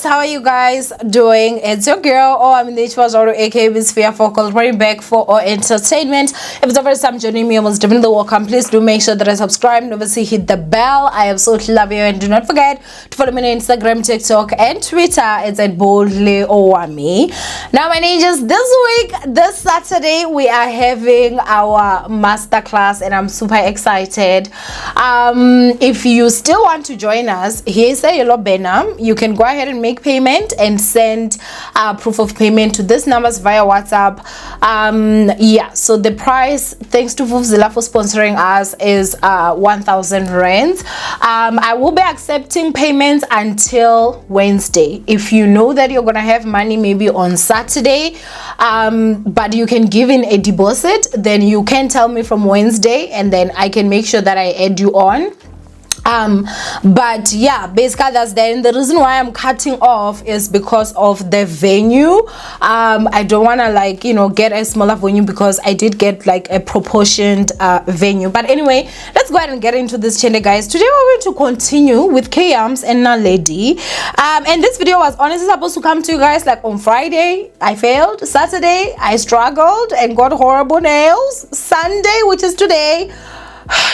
how are you guys doing? It's your girl Owamie, aka Miss Focal, right back for our entertainment. If it's the first time joining me, I was definitely welcome. Please do make sure that I subscribe and obviously hit the bell. I absolutely love you, and do not forget to follow me on Instagram, TikTok, and Twitter. It's at boldly Owamie. Now, my ninjas, this Saturday we are having our masterclass, and I'm super excited. If you still want to join us, here's a yellow banner. You can go ahead and make payment and send proof of payment to this numbers via WhatsApp. Yeah, so the price, thanks to Vuvzilla for sponsoring us, is 1,000 rands. I will be accepting payments until Wednesday. If you know that you're gonna have money maybe on Saturday, but you can give in a deposit, then you can tell me from Wednesday, and then I can make sure that I add you on. But yeah, basically that's that. And the reason why I'm cutting off is because of the venue. I don't want to get a smaller venue, because I did get like a proportioned venue. But anyway, let's go ahead and get into this channel, guys. Today we're going to continue with Yarms and Neledi. And this video was honestly supposed to come to you guys like on Friday. I failed. Saturday I struggled and got horrible nails. Sunday, which is today,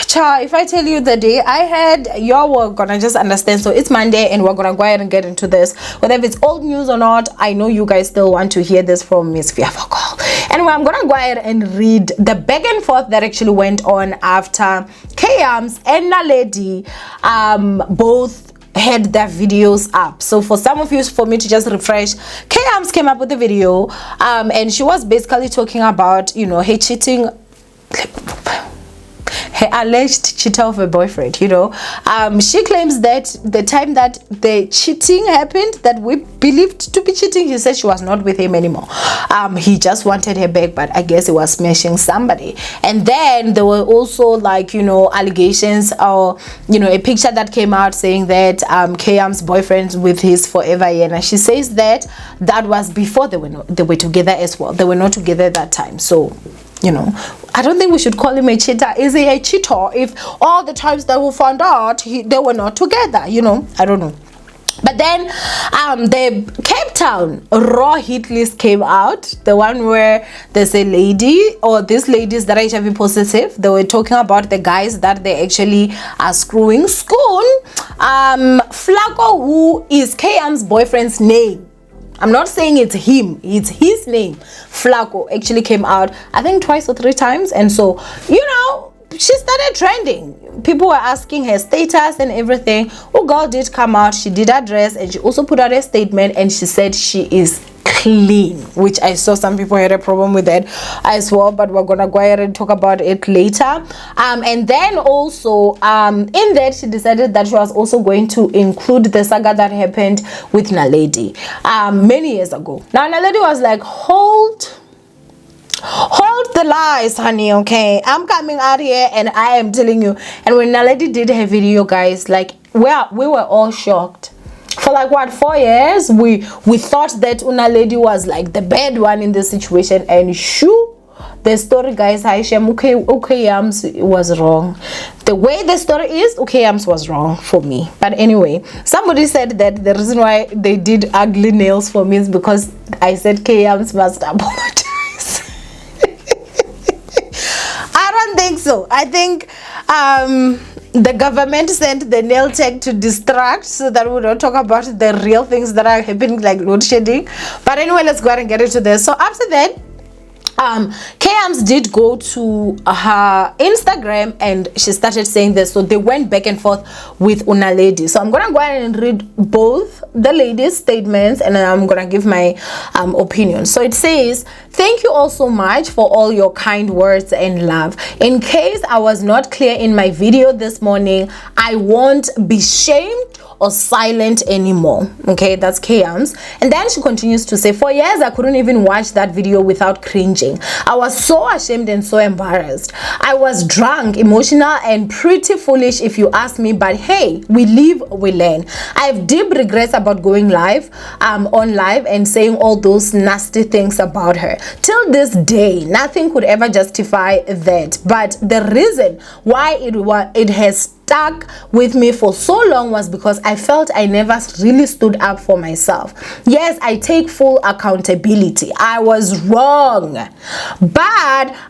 child, if I tell you the day I had, y'all were gonna just understand. So it's Monday, and we're gonna go ahead and get into this. Whether if it's old news or not, I know you guys still want to hear this from Miss Focal. Anyway, I'm gonna go ahead and read the back and forth that actually went on after Yarms and Neledi both had their videos up. So for some of you, for me to just refresh, Yarms came up with a video, and she was basically talking about her cheating, her alleged cheater of a boyfriend. She claims that the time that the cheating happened, that we believed to be cheating, she said she was not with him anymore. He just wanted her back, but I guess he was smashing somebody. And then there were also allegations, or a picture that came out saying that Yarms' boyfriend with his forever Yena. She says that was before they were together as well. They were not together at that time. So I don't think we should call him a cheater. Is he a cheater if all the times that we found out they were not together? I don't know. But then the Cape Town raw hit list came out, the one where there's a lady, or these ladies that are HIV positive. They were talking about the guys that they actually are screwing. Flacco, who is Yarms' boyfriend's name, I'm not saying it's him, it's his name, Flacco, actually came out I think twice or three times. And so she started trending. People were asking her status and everything. Oh, girl did come out, she did address, and she also put out a statement, and she said she is clean, which I saw some people had a problem with that as well, but we're gonna go ahead and talk about it later. And then also in that, she decided that she was also going to include the saga that happened with Neledi many years ago. Now Neledi was like, hold the lies, honey, okay? I'm coming out here and I am telling you. And when Neledi did her video, guys, like we were all shocked. For like what, 4 years, we thought that Neledi was like the bad one in this situation, and shoo, the story, guys, Yarms was wrong. The way the story is, Yarms was wrong for me. But anyway, somebody said that the reason why they did ugly nails for me is because I said Yarms must apologize. I don't think so. I think the government sent the nail tech to distract, so that we don't talk about the real things that are happening, like load shedding. But anyway, let's go ahead and get into this. So after that, Yarms did go to her Instagram, and she started saying this. So they went back and forth with Neledi. So I'm gonna go ahead and read both the ladies' statements, and then I'm gonna give my opinion. So it says, "Thank you all so much for all your kind words and love. In case I was not clear in my video this morning, I won't be shamed or silent anymore." Okay, that's Yarms. And then she continues to say, "For years I couldn't even watch that video without cringing. I was so ashamed and so embarrassed. I was drunk, emotional, and pretty foolish if you ask me, but hey, we live, we learn. I have deep regrets about going live on live and saying all those nasty things about her. Till this day, nothing could ever justify that, but the reason why it has stuck with me for so long was because I felt I never really stood up for myself. Yes, I take full accountability. I was wrong. But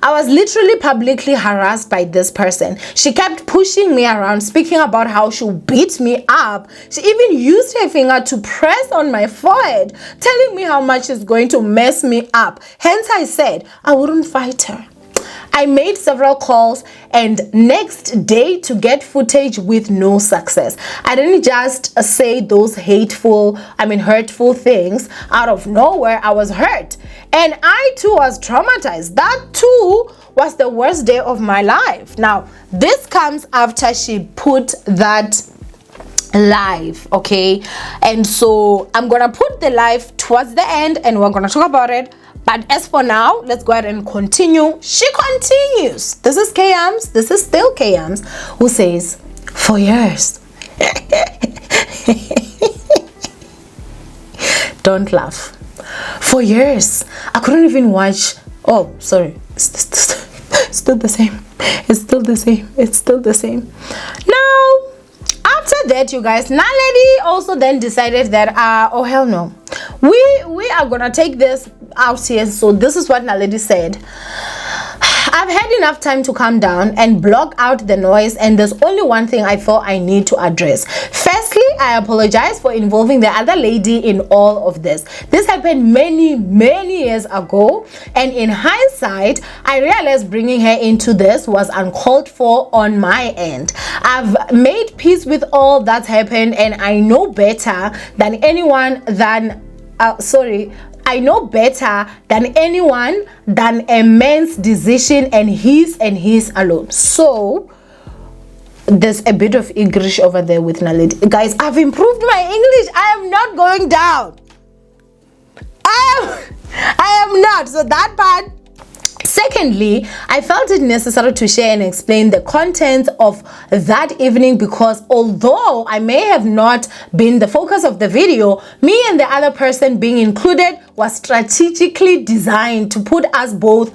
I was literally publicly harassed by this person. She kept pushing me around, speaking about how she'll beat me up. She even used her finger to press on my forehead, telling me how much it's going to mess me up. Hence I said I wouldn't fight her. I made several calls and next day to get footage with no success. I didn't just say those hurtful things out of nowhere. I was hurt. And I too was traumatized. That too was the worst day of my life. Now, this comes after she put that live, okay? And so I'm gonna put the live towards the end and we're gonna talk about it. But as for now, let's go ahead and continue. She continues. This is Yarms. This is still Yarms, who says, for years. Don't laugh. For years, I couldn't even watch. Oh, sorry. It's still the same. It's still the same. It's still the same. Now, after that, you guys, Neledi also then decided that, oh hell no. We are gonna take this out here. So this is what Neledi said. I've had enough time to calm down and block out the noise, and there's only one thing I feel I need to address. Firstly, I apologize for involving the other lady in all of this. This happened many years ago, and in hindsight, I realized bringing her into this was uncalled for on my end. I've made peace with all that's happened, and I know better than anyone I know better than anyone than a man's decision and his alone. So there's a bit of English over there with Neledi. Guys, I've improved my English. I am not going down. I am not. So that part. Secondly, I felt it necessary to share and explain the contents of that evening because although I may have not been the focus of the video, me and the other person being included was strategically designed to put us both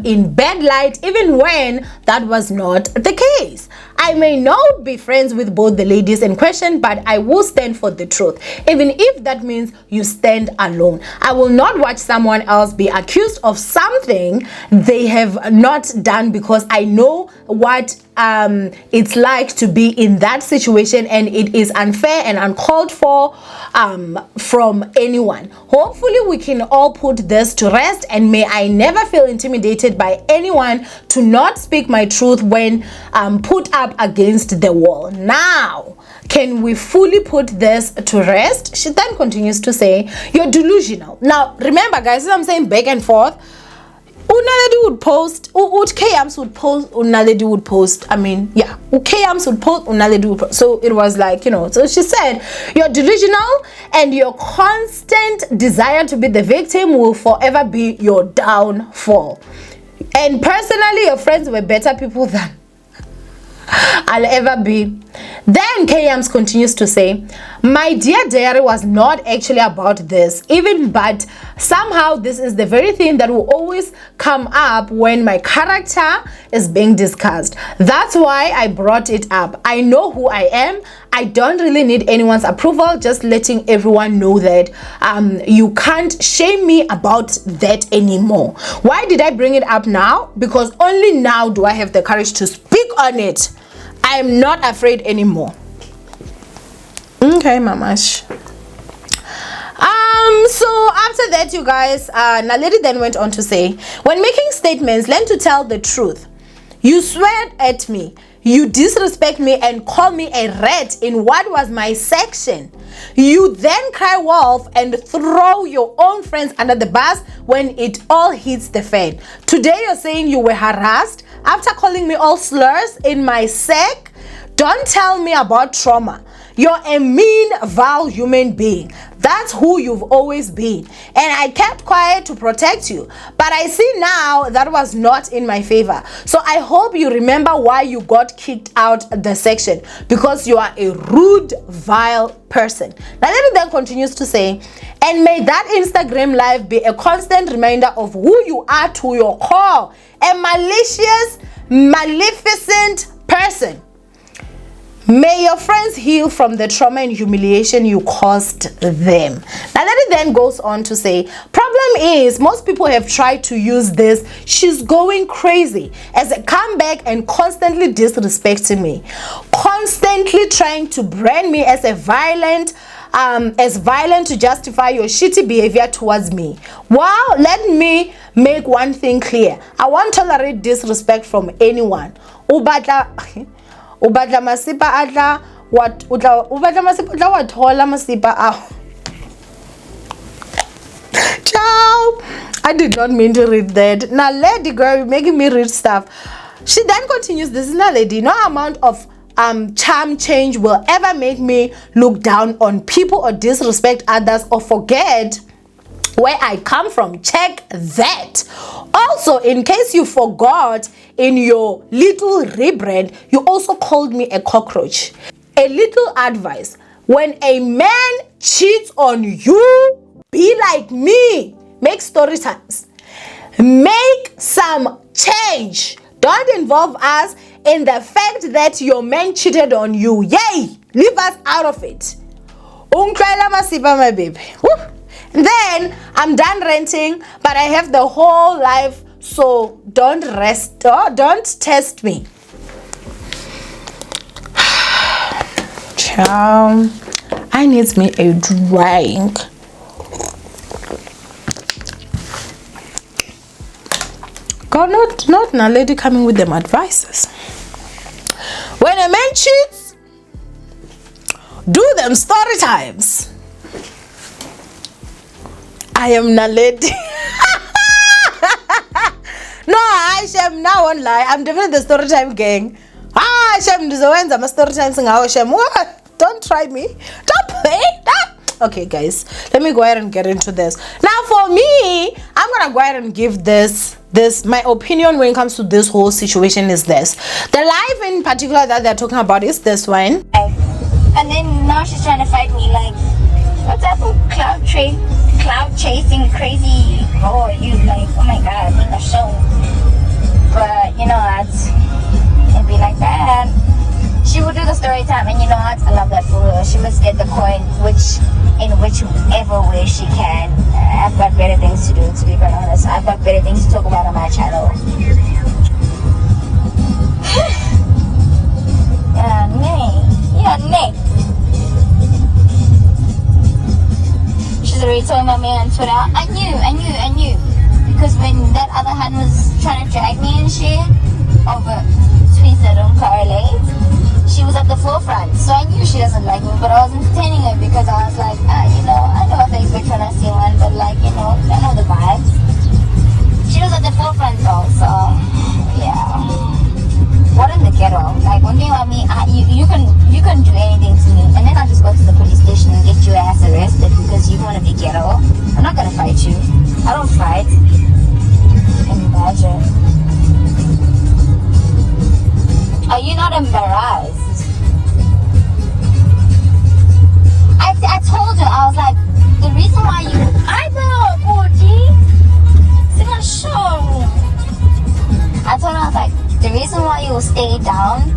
in bad light, even when that was not the case. I may not be friends with both the ladies in question, but I will stand for the truth, even if that means you stand alone. I will not watch someone else be accused of something they have not done because I know what it's like to be in that situation, and it is unfair and uncalled for from anyone. Hopefully we can all put this to rest, and may I never feel intimidated by anyone to not speak my truth when put up against the wall. Now, can we fully put this to rest? She then continues to say, you're delusional. Now, remember guys, as I'm saying back and forth, Neledi would post, Yarms would post, Neledi would post, Yarms would post, Neledi would post. So it was like, so she said, you're delusional and your constant desire to be the victim will forever be your downfall. And personally, your friends were better people than I'll ever be. Then Yarms continues to say, my dear diary was not actually about this but somehow this is the very thing that will always come up when my character is being discussed. That's why I brought it up. I know who I am. I don't really need anyone's approval, just letting everyone know that you can't shame me about that anymore. Why did I bring it up now? Because only now do I have the courage to speak on it. I am not afraid anymore. Okay, mamash. So after that, you guys, Neledi then went on to say, when making statements, learn to tell the truth. You swear at me, you disrespect me and call me a rat in what was my section. You then cry wolf and throw your own friends under the bus when it all hits the fan. Today you're saying you were harassed after calling me all slurs in my sec. Don't tell me about trauma. You're a mean, vile human being. That's who you've always been. And I kept quiet to protect you. But I see now that was not in my favor. So I hope you remember why you got kicked out the section. Because you are a rude, vile person. Neledi then continues to say, and may that Instagram live be a constant reminder of who you are to your core. A malicious, maleficent person. May your friends heal from the trauma and humiliation you caused them. Now Neledi then goes on to say, problem is most people have tried to use this "she's going crazy" as a comeback and constantly disrespecting me, constantly trying to brand me as violent to justify your shitty behavior towards me. Well, let me make one thing clear. I won't tolerate disrespect from anyone. Ubadla masipa adla what ubadla masipa adla what hola masipa ah. Ciao. I did not mean to read that. Neledi, girl, you're making me read stuff. She then continues, this is Neledi. No amount of charm change will ever make me look down on people or disrespect others or forget where I come from. Check that. Also, in case you forgot, in your little rebrand, you also called me a cockroach. A little advice: when a man cheats on you, be like me. Make story times. Make some change. Don't involve us in the fact that your man cheated on you. Yay! Leave us out of it. My baby. Woo. Then I'm done ranting, but I have the whole life, so don't test me. Ciao. I need me a drink. God, not Neledi coming with them advices. When a man cheats, do them story times. I am Neledi. No, I Shem now won't lie. I'm definitely the story time gang. Shem Dizowenza, I'm a story time singer. Shem, what? Don't try me. Don't play that. Okay, guys, let me go ahead and get into this. Now, for me, I'm gonna go ahead and give this my opinion when it comes to this whole situation is this. The live in particular that they're talking about is this one. And then now she's trying to fight me like, what type of cloud chasing crazy girl are you? Like, oh my god, in the show. But you know what? It'd be like that. She would do the story time, and you know what? I love that for her. She must get the coin, in whichever way she can. I've got better things to do, to be quite honest. I've got better things to talk about on my channel. Yeah, nay. She's already told my man on Twitter, I knew. Because when that other hand was trying to drag me and shit over tweets that don't correlate, she was at the forefront. So I knew she doesn't like me, but I was entertaining her because I was like, I know a Facebook trying to see one, but like, I know the vibes. She was at the forefront though, so yeah. What in the ghetto? Like, one thing about me, you can do anything to me, and then I'll just go to the police station and get your ass arrested because you want to be ghetto. I'm not gonna fight you. I don't fight. Imagine. Are you not embarrassed? I told her, I was like, the reason why you... I know, Koji. Sing a show. I told her, I was like, the reason why you will stay down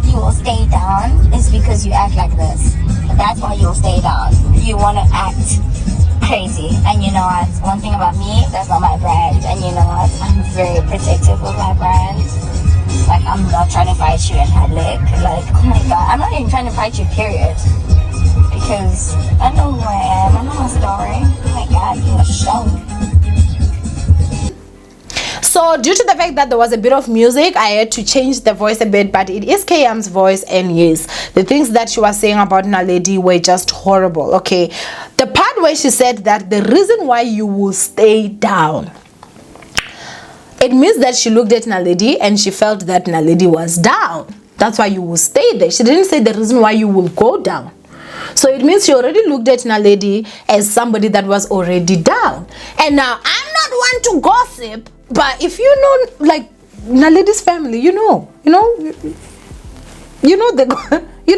is because you act like this. That's why you'll stay down. You want to act crazy. And you know what? One thing about me, that's not my brand. And you know what? I'm very protective of my brand. Like, I'm not trying to fight you in public. Like, oh my god, I'm not even trying to fight you, period. Because I know who I am. I know my story. Oh my god, you must show me. So due to the fact that there was a bit of music, I had to change the voice a bit, but it is Yarms' voice, and yes, the things that she was saying about Neledi were just horrible. Okay, the part where she said that the reason why you will stay down, it means that she looked at Neledi and she felt that Neledi was down. That's why you will stay there. She didn't say the reason why you will go down. So it means she already looked at Neledi as somebody that was already down. And now, I'm not one to gossip, but if you know, like, Neledi's family, you know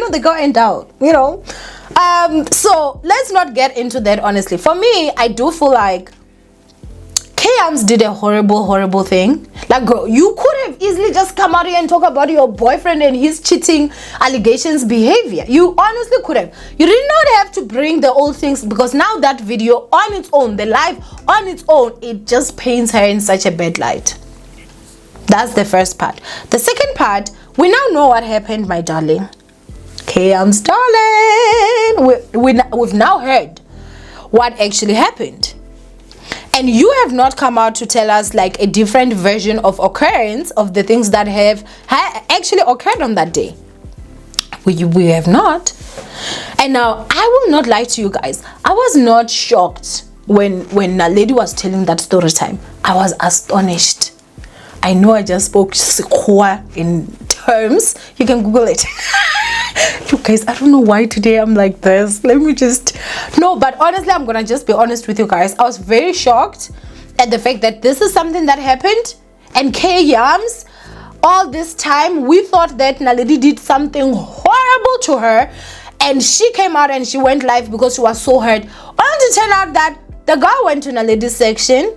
they go and out, So let's not get into that, honestly. For me, I do feel like Yarms did a horrible thing. Like, girl, you could have easily just come out here and talk about your boyfriend and his cheating allegations behavior. You honestly could have. You did not have to bring the old things, because now that video on its own, the live on its own, it just paints her in such a bad light. That's the first part. The second part, we now know what happened, my darling. Yarms, darling, we've now heard what actually happened. And you have not come out to tell us like a different version of occurrence of the things that have actually occurred on that day. We have not. And now, I will not lie to you guys. I was not shocked when Neledi was telling that story time. I was astonished. I know I just spoke Sikwa in terms. You can Google it. You guys, I don't know why today I'm like this. Let me just... No, but honestly, I'm gonna just be honest with you guys. I was very shocked at the fact that this is something that happened. And Yarms, all this time, we thought that Neledi did something horrible to her. And she came out and she went live because she was so hurt. Only to turn out that the girl went to Neledi's section.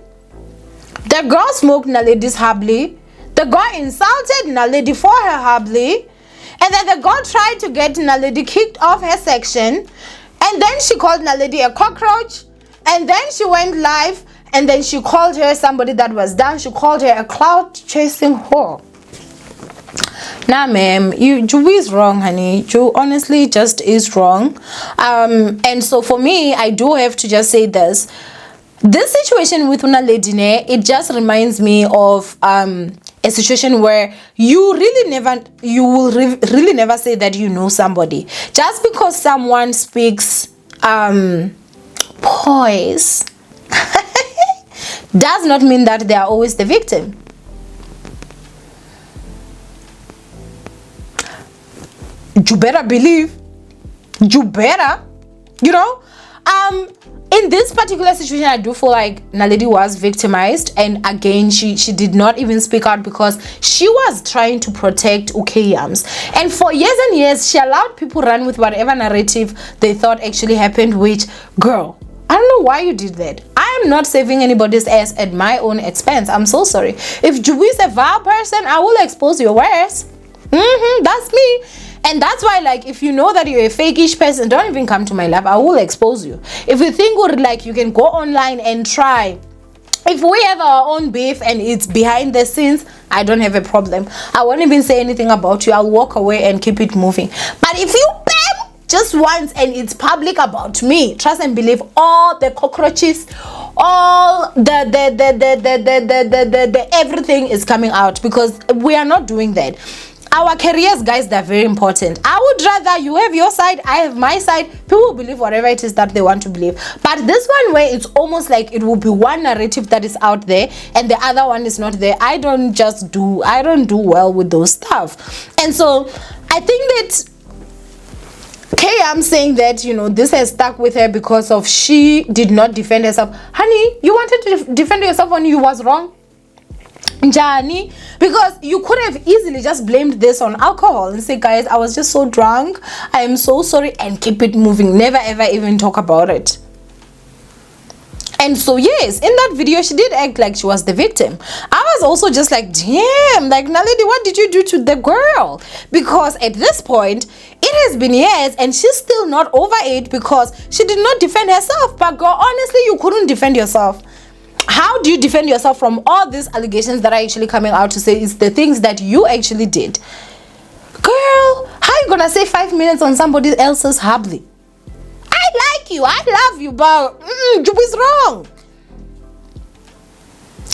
The girl smoked Neledi's habli. The girl insulted Neledi for her habli. And then the girl tried to get Neledi kicked off her section. And then she called Neledi a cockroach. And then she went live. And then she called her somebody that was done. She called her a clout-chasing whore. Nah, ma'am, you is wrong, honey. You honestly just is wrong. And so for me, I do have to just say this. This situation with Neledi, it just reminds me of a situation where you will really never say that you know somebody. Just because someone speaks poise does not mean that they are always the victim. You better believe. You better. You know? In this particular situation, I do feel like Neledi was victimized, and again, she did not even speak out because she was trying to protect Yarms. And for years and years, she allowed people run with whatever narrative they thought actually happened, which, girl, I don't know why you did that. I am not saving anybody's ass at my own expense. I'm so sorry. If Ju is a vile person, I will expose your wares. That's me. And that's why, like, if you know that you're a fake-ish person, don't even come to my live. I will expose you. If you think like you can go online and try, if we have our own beef and it's behind the scenes, I don't have a problem. I won't even say anything about you. I'll walk away and keep it moving. But if you bam just once and it's public about me, trust and believe, all the cockroaches, all the everything is coming out, because we are not doing that. Our careers, guys, they're very important. I would rather you have your side, I have my side. People believe whatever it is that they want to believe. But this one where it's almost like it will be one narrative that is out there and the other one is not there, I don't do well with those stuff. And so I think that I'm saying that, you know, this has stuck with her because of she did not defend herself. Honey, you wanted to defend yourself when you was wrong. Njani, because you could have easily just blamed this on alcohol and say, guys, I was just so drunk, I am so sorry, and keep it moving. Never ever even talk about it. And so yes, in that video she did act like she was the victim. I was also just like, damn, like, Neledi, what did you do to the girl? Because at this point it has been years and she's still not over it because she did not defend herself. But girl, honestly, you couldn't defend yourself. How do you defend yourself from all these allegations that are actually coming out to say it's the things that you actually did? Girl, how are you gonna say 5 minutes on somebody else's habli? I like you, I love you, but you is wrong.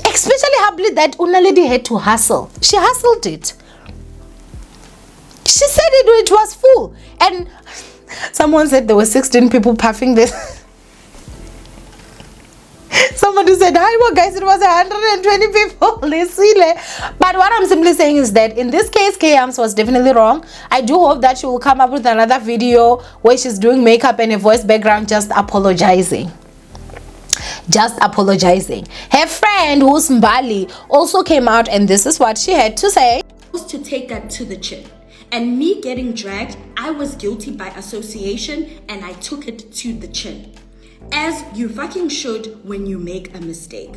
Especially habli that Neledi had to hustle. She hustled it. She said it was full. And someone said there were 16 people puffing this. Somebody said, hi, well, guys, it was 120 people. But what I'm simply saying is that in this case, Yarms was definitely wrong. I do hope that she will come up with another video where she's doing makeup and a voice background just apologizing. Just apologizing. Her friend, who's Mbali, also came out and this is what she had to say. To take that to the chin. And me getting dragged, I was guilty by association and I took it to the chin. as you fucking should when you make a mistake.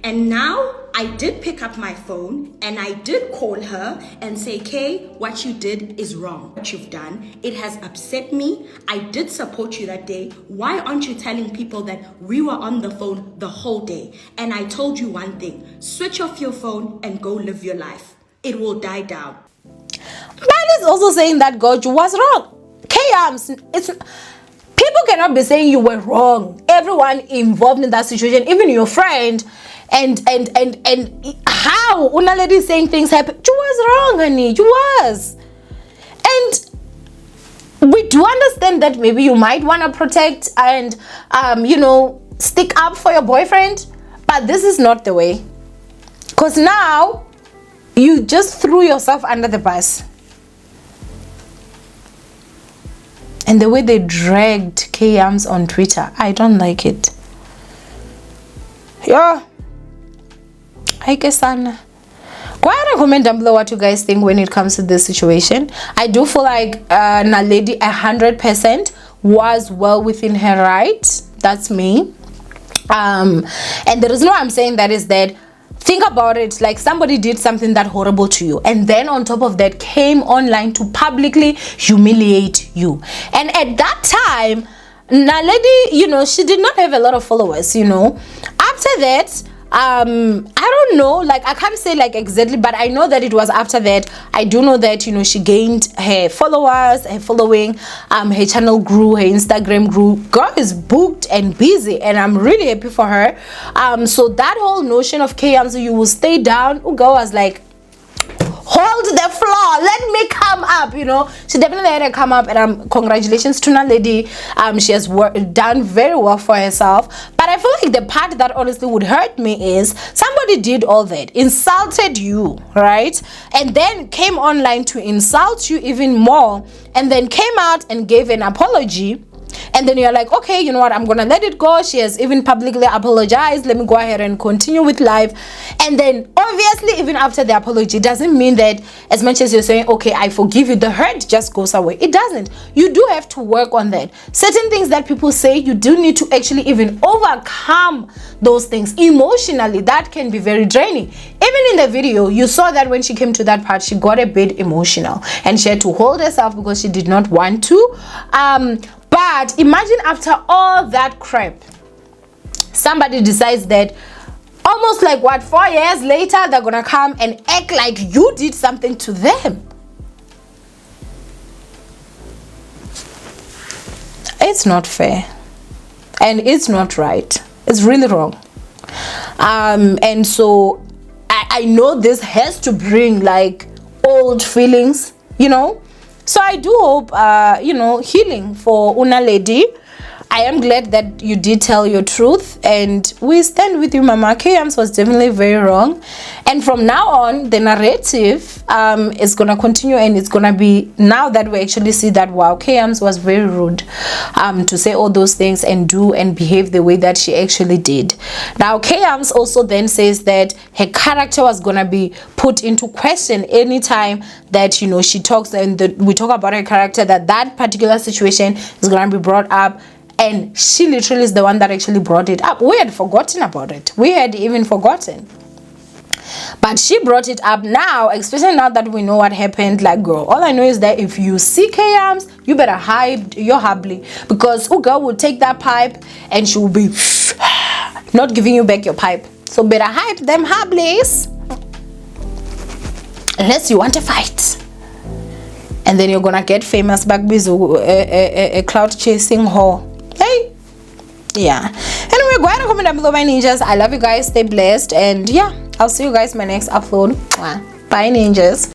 And now I did pick up my phone and I did call her and say, Kay, what you did is wrong. What you've done, it has upset me. I did support you that day. Why aren't you telling people that we were on the phone the whole day? And I told you one thing, switch off your phone and go live your life. It will die down. Mbali is also saying that Goju was wrong. Yarms, people cannot be saying you were wrong. Everyone involved in that situation, even your friend, and how Neledi is saying things happen. You was wrong, honey. You was. And we do understand that maybe you might want to protect and stick up for your boyfriend, but this is not the way. Because now you just threw yourself under the bus. And the way they dragged Yarms on Twitter, I don't like it. Yeah. I guess go ahead and comment down below what you guys think when it comes to this situation. I do feel like Neledi 100% was well within her right. That's me. And the reason why I'm saying that is that, think about it, like somebody did something that horrible to you, and then on top of that came online to publicly humiliate you. And at that time, Neledi, she did not have a lot of followers, After that, I don't know, like I can't say like exactly, but I know that it was after that. I do know that she gained her followers, her following, her channel grew, her Instagram grew. Girl is booked and busy, and I'm really happy for her. So that whole notion of Yarms, you will stay down, girl was like, hold the floor, let me come up. She definitely had to come up, and congratulations to Neledi. She has done very well for herself. But I feel like the part that honestly would hurt me is somebody did all that, insulted you, right, and then came online to insult you even more, and then came out and gave an apology. And then you're like, okay, you know what, I'm gonna let it go. She has even publicly apologized. Let me go ahead and continue with life. And then obviously, even after the apology, doesn't mean that as much as you're saying, okay, I forgive you, the hurt just goes away. It doesn't. You do have to work on that. Certain things that people say, you do need to actually even overcome those things emotionally. That can be very draining. Even in the video, you saw that when she came to that part, she got a bit emotional and she had to hold herself because she did not want to. But imagine after all that crap, somebody decides that almost like 4 years later, they're gonna come and act like you did something to them. It's not fair. And it's not right. It's really wrong. And so I know this has to bring like old feelings, So I do hope, healing for Neledi. I am glad that you did tell your truth, and we stand with you, Mama. Yarms was definitely very wrong, and from now on, the narrative is gonna continue, and it's gonna be, now that we actually see that, wow, Yarms was very rude to say all those things and do and behave the way that she actually did. Now, Yarms also then says that her character was gonna be put into question anytime that she talks, and we talk about her character, that particular situation is gonna be brought up. And she literally is the one that actually brought it up. We had forgotten about it. We had even forgotten. But she brought it up now, especially now that we know what happened. Like, girl, all I know is that if you see Yarms, you better hide your hubbly. Because girl will take that pipe and she will be not giving you back your pipe. So better hide them hubblies. Unless you want to fight. And then you're gonna get famous back with a cloud chasing whore. Hey, yeah. Anyway, go ahead and comment down below, my ninjas. I love you guys. Stay blessed, and yeah, I'll see you guys in my next upload. Bye, ninjas.